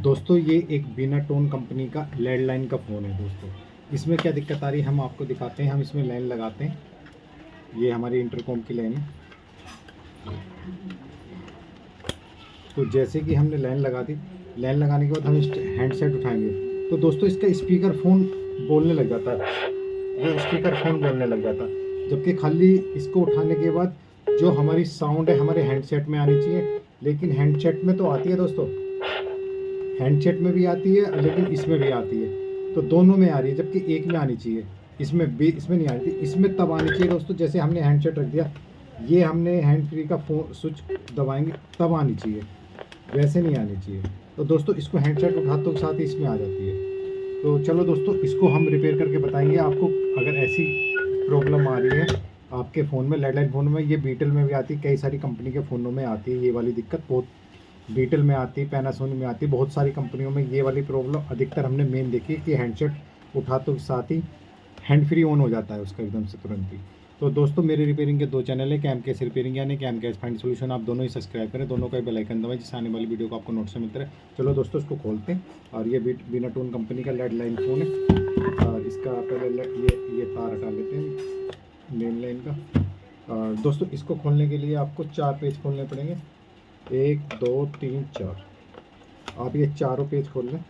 दोस्तों ये एक बीनाटोन कंपनी का लैंडलाइन का फ़ोन है दोस्तों। इसमें क्या दिक्कत आ रही है हम आपको दिखाते हैं। हम इसमें लाइन लगाते हैं, ये हमारी इंटरकॉम की लाइन है। तो जैसे कि हमने लाइन लगा दी, लाइन लगाने के बाद हम हैंडसेट उठाएंगे तो दोस्तों इसका स्पीकर फ़ोन बोलने लग जाता है, ये स्पीकर फ़ोन बोलने लग जाता है। जबकि खाली इसको उठाने के बाद जो हमारी साउंड है हमारे हैंडसेट में आनी चाहिए, लेकिन हैंडसेट में तो आती है दोस्तों, हैंडसेट में भी आती है लेकिन इसमें भी आती है, तो दोनों में आ रही है जबकि एक में आनी चाहिए। इसमें नहीं आ रही थी, इसमें तब आनी चाहिए दोस्तों जैसे हमने हैंडसेट रख दिया, ये हमने हैंड फ्री का फोन स्विच दबाएंगे तब आनी चाहिए, वैसे नहीं आनी चाहिए। तो दोस्तों इसको हैंडसेट उठाते के साथ ही इसमें आ जाती है। तो चलो दोस्तों इसको हम रिपेयर करके बताएंगे आपको। अगर ऐसी प्रॉब्लम आ रही है आपके फ़ोन में, लैंडलाइन फ़ोन में, ये बीटल में भी आती है, कई सारी कंपनी के फ़ोनों में आती है ये वाली दिक्कत, बहुत बीटल में आती है, पैनासोनिक में आती है, बहुत सारी कंपनियों में ये वाली प्रॉब्लम अधिकतर हमने मेन देखी है कि हैंडसेट उठाते के साथ ही हैंड फ्री ऑन हो जाता है उसका एकदम से तुरंत ही। तो दोस्तों मेरे रिपेयरिंग के 2 चैनल है, कैम कैश रिपेयरिंग यानी कैम कैश फाइंड सोल्यूशन, आप दोनों ही सब्सक्राइब करें, दोनों का बेल आइकन दबाएं जिससे आने वाली वीडियो को आपको नोटिस मिलता रहे। चलो दोस्तों इसको खोलते हैं। और ये बीनाटोन कंपनी का लैंडलाइन फ़ोन है, और इसका पहले ये तार हटा लेते हैं मेन लाइन का। और दोस्तों इसको खोलने के लिए आपको 4 पेज खोलने पड़ेंगे, 1 2 3 4। आप ये चारों पेज खोल लें।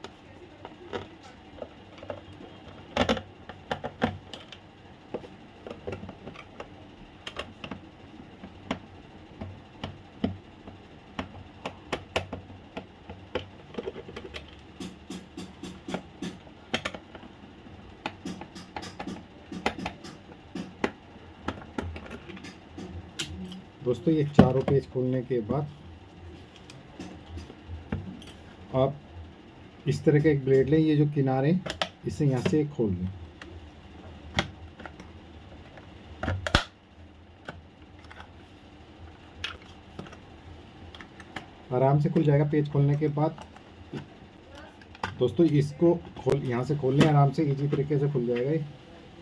दोस्तों ये चारों पेज खोलने के बाद आप इस तरह का एक ब्लेड लें, ये जो किनारे इसे यहाँ से खोल लें। आराम से खुल जाएगा पेज खोलने के बाद। दोस्तों इसको यहाँ से खोल लें, आराम से इजी तरीके से खुल जाएगा ये।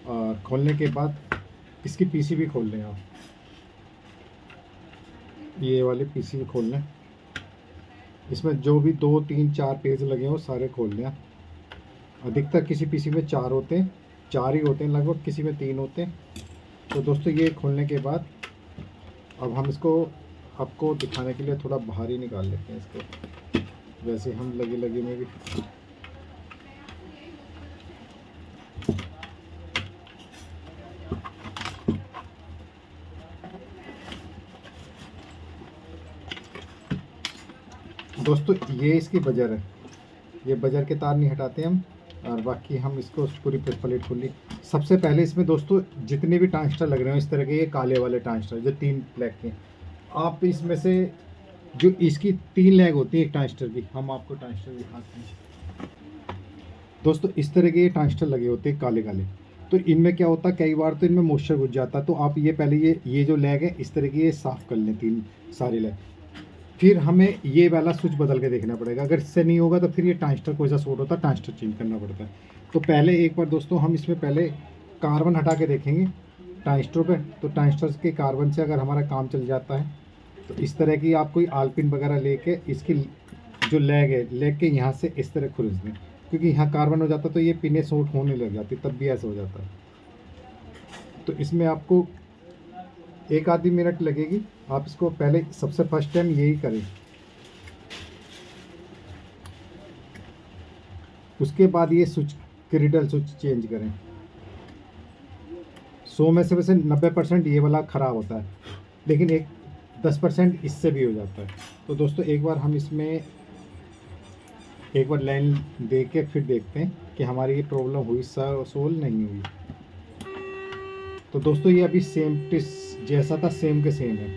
और खोलने के बाद इसकी पीसीबी खोल लें आप, ये वाले पीसीबी खोल लें। इसमें जो भी 2 3 4 पेज लगे हो सारे खोल लें। अधिकतर किसी पीसी में 4 होते हैं, 4 ही होते हैं लगभग, किसी में 3 होते हैं। तो दोस्तों ये खोलने के बाद अब हम इसको आपको दिखाने के लिए थोड़ा बाहर ही निकाल लेते हैं इसको, वैसे हम लगे लगे में भी। दोस्तों ये इसकी बजर है, ये बजर के तार नहीं हटाते हम, और बाकी हम इसको पूरी प्लेट खोल ली। सबसे पहले इसमें दोस्तों जितने भी ट्रांजिस्टर लग रहे हो इस तरह के, ये काले वाले ट्रांजिस्टर जो 3 ब्लैक के, आप इसमें से जो इसकी 3 लैग होती है एक ट्रांजिस्टर की, हम आपको ट्रांजिस्टर दिखाते हैं। दोस्तों इस तरह के ये ट्रांजिस्टर लगे होते हैं काले काले, तो इनमें क्या होता है कई बार तो इनमें मॉइस्चर घुस जाता है। तो आप ये पहले ये जो लैग है इस तरह की ये साफ़ कर लें, 3 सारी लैग। फिर हमें ये वाला स्विच बदल के देखना पड़ेगा, अगर इससे नहीं होगा तो फिर ये ट्रांजिस्टर कोई सा शॉर्ट होता है, ट्रांजिस्टर चेंज करना पड़ता है। तो पहले एक बार दोस्तों हम इसमें पहले कार्बन हटा के देखेंगे ट्रांजिस्टर पे। तो ट्रांजिस्टर के कार्बन से अगर हमारा काम चल जाता है तो इस तरह की आप कोई आलपिन वगैरह लेके इसकी जो लैग है, लैग के यहाँ से इस तरह खुरच दें, क्योंकि यहाँ कार्बन हो जाता तो ये पिने शॉर्ट होने लग जाती, तब भी ऐसा हो जाता है। तो इसमें आपको 1 आधी मिनट लगेगी। आप इसको पहले सबसे फर्स्ट टाइम यही करें, उसके बाद ये स्विच क्रिडल स्विच चेंज करें। 100 में से वैसे 90% ये वाला ख़राब होता है, लेकिन 10% इससे भी हो जाता है। तो दोस्तों एक बार हम इसमें एक बार लाइन दे के फिर देखते हैं कि हमारी ये प्रॉब्लम हुई सोल्व नहीं हुई। तो दोस्तों ये अभी सेम जैसा था सेम के सेम है।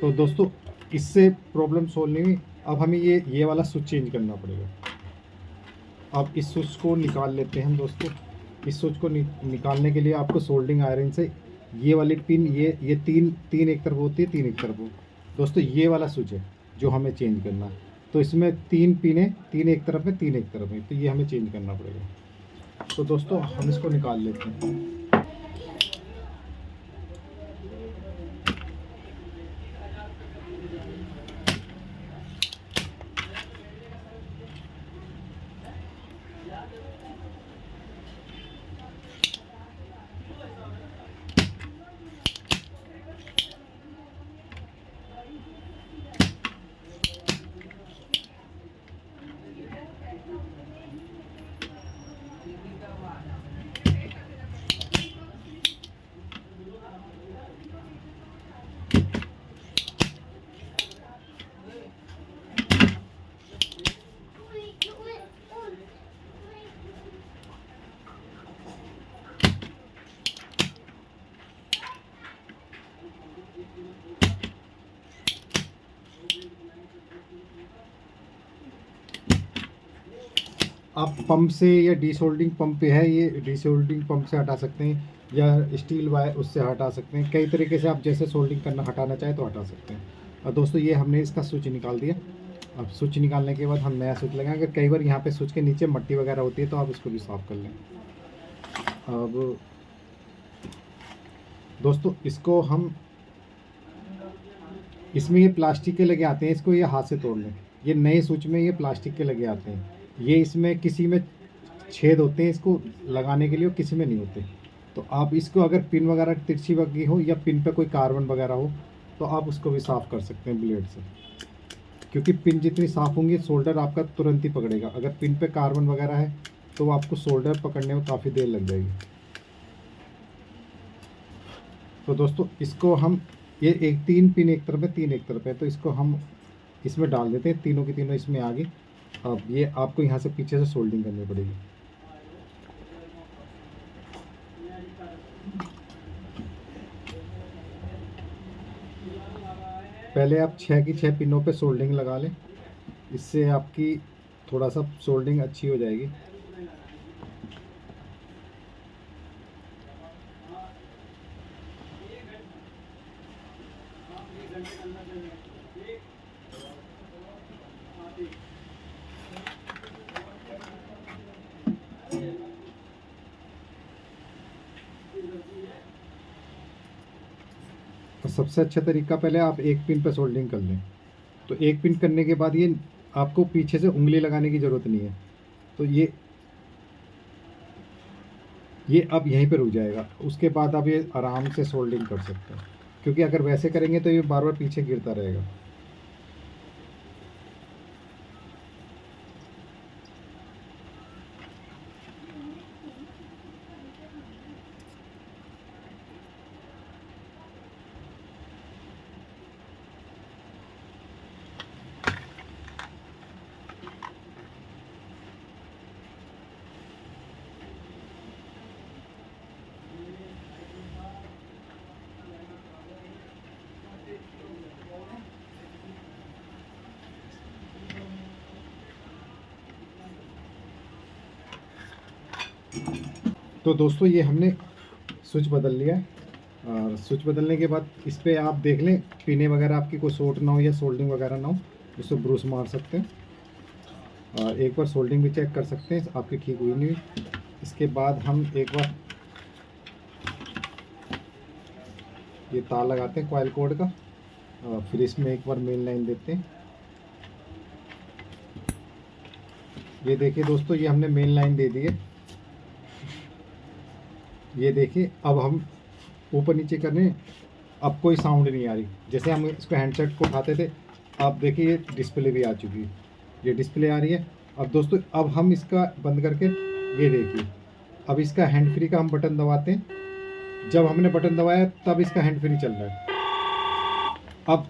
तो दोस्तों इससे प्रॉब्लम सोल्व नहीं हुई, अब हमें ये वाला स्विच चेंज करना पड़ेगा। अब इस स्विच को निकाल लेते हैं हम दोस्तों। इस स्विच को निकालने के लिए आपको सोल्डिंग आयरन से ये वाली पिन, ये तीन एक तरफ होती है, 3 एक तरफ हो। दोस्तों ये वाला स्विच है जो हमें चेंज करना है। तो इसमें 3 पिनें, 3 एक तरफ है, 3 एक तरफ है, तो ये हमें चेंज करना पड़ेगा। तो दोस्तों हम इसको निकाल लेते हैं। आप पंप से या डीसोल्डिंग पंप पे है, ये डीसोल्डिंग पंप से हटा सकते हैं या स्टील वायर उससे हटा सकते हैं। कई तरीके से आप जैसे सोल्डिंग करना हटाना चाहें तो हटा सकते हैं। और दोस्तों ये हमने इसका स्विच निकाल दिया। अब स्विच निकालने के बाद हम नया स्विच लगाएंगे। अगर कई बार यहाँ पे स्विच के नीचे मट्टी वगैरह होती है तो आप इसको भी साफ़ कर लें। अब दोस्तों इसको हम, इसमें ये प्लास्टिक के लगे आते हैं, इसको ये हाथ से तोड़ लें। ये नए स्विच में ये प्लास्टिक के लगे आते हैं। ये इसमें किसी में छेद होते हैं इसको लगाने के लिए और किसी में नहीं होते। तो आप इसको अगर पिन वगैरह तिरछी वगी हो या पिन पे कोई कार्बन वगैरह हो तो आप उसको भी साफ़ कर सकते हैं ब्लेड से, क्योंकि पिन जितनी साफ़ होंगी सोल्डर आपका तुरंत ही पकड़ेगा। अगर पिन पे कार्बन वगैरह है तो आपको सोल्डर पकड़ने में काफ़ी देर लग जाएगी। तो दोस्तों इसको हम, ये एक 3 पिन एक तरफ है, 3 एक तरफ है, तो इसको हम इसमें डाल देते हैं। तीनों की तीनों इसमें आ गई। अब ये आपको यहाँ से पीछे से सोल्डिंग करनी पड़ेगी। पहले आप 6 की 6 पिनों पे सोल्डिंग लगा लें, इससे आपकी थोड़ा सा सोल्डिंग अच्छी हो जाएगी। तो सबसे अच्छा तरीका, पहले आप एक पिन पे सोल्डिंग कर लें। तो एक पिन करने के बाद ये आपको पीछे से उंगली लगाने की ज़रूरत नहीं है। तो ये अब यहीं पे रुक जाएगा। उसके बाद आप ये आराम से सोल्डिंग कर सकते हैं, क्योंकि अगर वैसे करेंगे तो ये बार बार पीछे गिरता रहेगा। तो दोस्तों ये हमने स्विच बदल लिया है। और स्विच बदलने के बाद इस पर आप देख लें पिने वगैरह आपकी कोई शॉर्ट ना हो या सोल्डिंग वगैरह ना हो, इसको ब्रूस मार सकते हैं। और एक बार सोल्डिंग भी चेक कर सकते हैं आपकी ठीक हुई नहीं हुई। इसके बाद हम एक बार ये तार लगाते हैं कॉइल कोड का, और फिर इसमें एक बार मेन लाइन देते हैं। ये देखिए दोस्तों, ये हमने मेन लाइन दे दी है। ये देखिए अब हम ऊपर नीचे करने, अब कोई साउंड नहीं आ रही। जैसे हम इसको हैंडसेट को उठाते थे, आप देखिए ये डिस्प्ले भी आ चुकी है, ये डिस्प्ले आ रही है। अब दोस्तों अब हम इसका बंद करके, ये देखिए अब इसका हैंड फ्री का हम बटन दबाते हैं। जब हमने बटन दबाया तब इसका हैंड फ्री चल रहा है। अब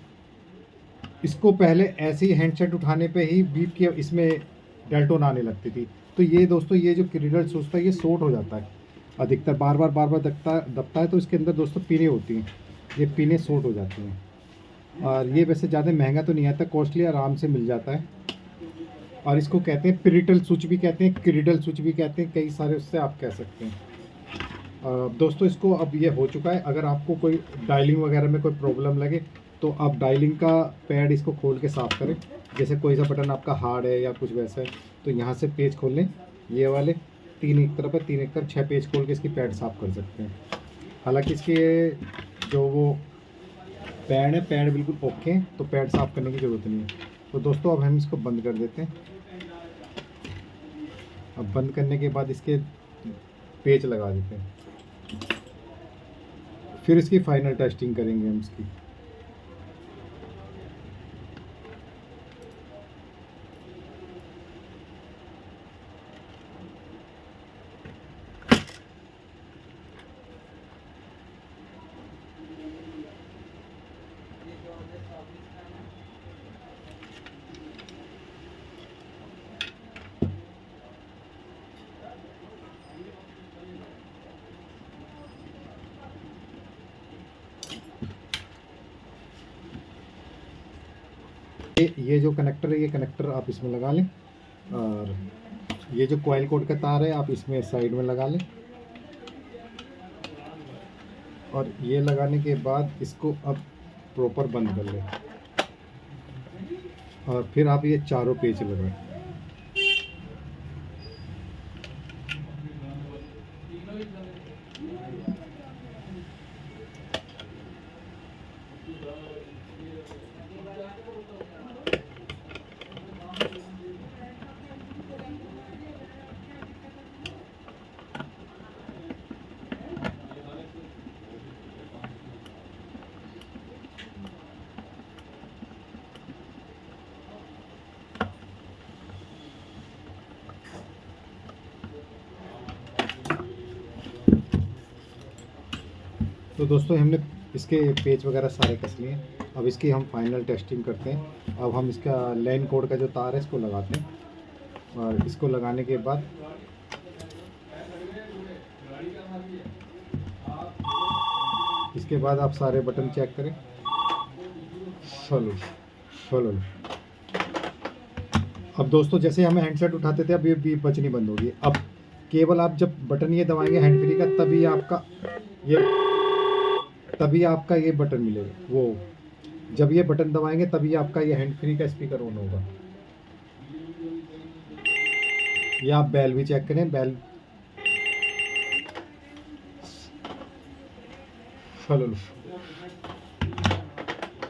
इसको पहले ऐसे ही हैंडसेट उठाने पे ही बीप की इसमें डेल्टोन आने लगती थी। तो ये दोस्तों ये जो क्रीडल सोचता है ये शॉर्ट हो जाता है अधिकतर, बार बार दबता है। तो इसके अंदर दोस्तों पिनें होती हैं, ये पिनें शॉर्ट हो जाती हैं। और ये वैसे ज़्यादा महंगा तो नहीं आता, कॉस्टली आराम से मिल जाता है। और इसको कहते हैं पिरिटल स्विच भी कहते हैं, क्रीडल स्विच भी कहते हैं, कई सारे उससे आप कह सकते हैं। दोस्तों इसको अब ये हो चुका है। अगर आपको कोई डायलिंग वगैरह में कोई प्रॉब्लम लगे तो आप डायलिंग का पैड इसको खोल के साफ़ करें। जैसे कोई सा बटन आपका हार्ड है या कुछ वैसा है तो यहाँ से पेज खोल लें, ये वाले 3 एक तरफ है, 3 एक तरफ 6 पेज खोल के इसकी पैड साफ़ कर सकते हैं। हालांकि इसके जो वो पैड है, पैड बिल्कुल ओके हैं, तो पैड साफ़ करने की ज़रूरत नहीं है। तो दोस्तों अब हम इसको बंद कर देते हैं। अब बंद करने के बाद इसके पेच लगा देते हैं, फिर इसकी फाइनल टेस्टिंग करेंगे हम इसकी। ये जो कनेक्टर है, ये कनेक्टर आप इसमें लगा लें। और ये जो कॉइल कोड का तार है आप इसमें साइड में लगा लें, और ये लगाने के बाद इसको अब प्रॉपर बंद कर लें, और फिर आप ये चारों पेच लगाएं। तो दोस्तों हमने इसके पेच वगैरह सारे कस लिए। अब इसकी हम फाइनल टेस्टिंग करते हैं। अब हम इसका लैन कोड का जो तार है इसको लगाते हैं, और इसको लगाने के बाद इसके बाद आप सारे बटन चेक करें। चलो चलो। अब दोस्तों जैसे हमें हैंडसेट उठाते थे अब ये बीप बजनी बंद होगी। अब केवल आप जब बटन ये दबाएंगे हैंड फ्री का तभी आपका ये बटन मिलेगा। वो जब ये बटन दबाएंगे तभी आपका ये हैंड फ्री का स्पीकर ऑन होगा। ये आप बेल भी चेक करें, बेल चलो।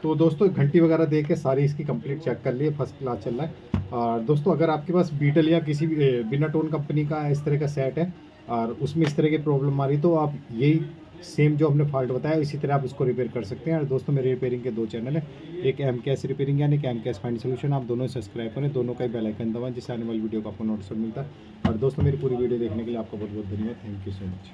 तो दोस्तों घंटी वगैरह देख के सारी इसकी कंप्लीट चेक कर लिए, फर्स्ट क्लास चल रहा है। और दोस्तों अगर आपके पास बीटल या किसी भी बिनाटोन कंपनी का इस तरह का सेट है और उसमें इस तरह की प्रॉब्लम आ रही, तो आप यही सेम जो हमने फॉल्ट बताया इसी तरह आप इसको रिपेयर कर सकते हैं। और दोस्तों मेरे रिपेयरिंग के 2 चैनल है, एक MKS रिपेयरिंग यानी कि MKS फाइंड सोल्यूशन। आप दोनों सब्सक्राइब करें, दोनों का ही बेल आइकन दबाएं जिससे आने वाली वीडियो का आपको नोटिफिकेशन मिलता है। और दोस्तों मेरी पूरी वीडियो देखने के लिए आपका बहुत बहुत धन्यवाद। Thank you so much.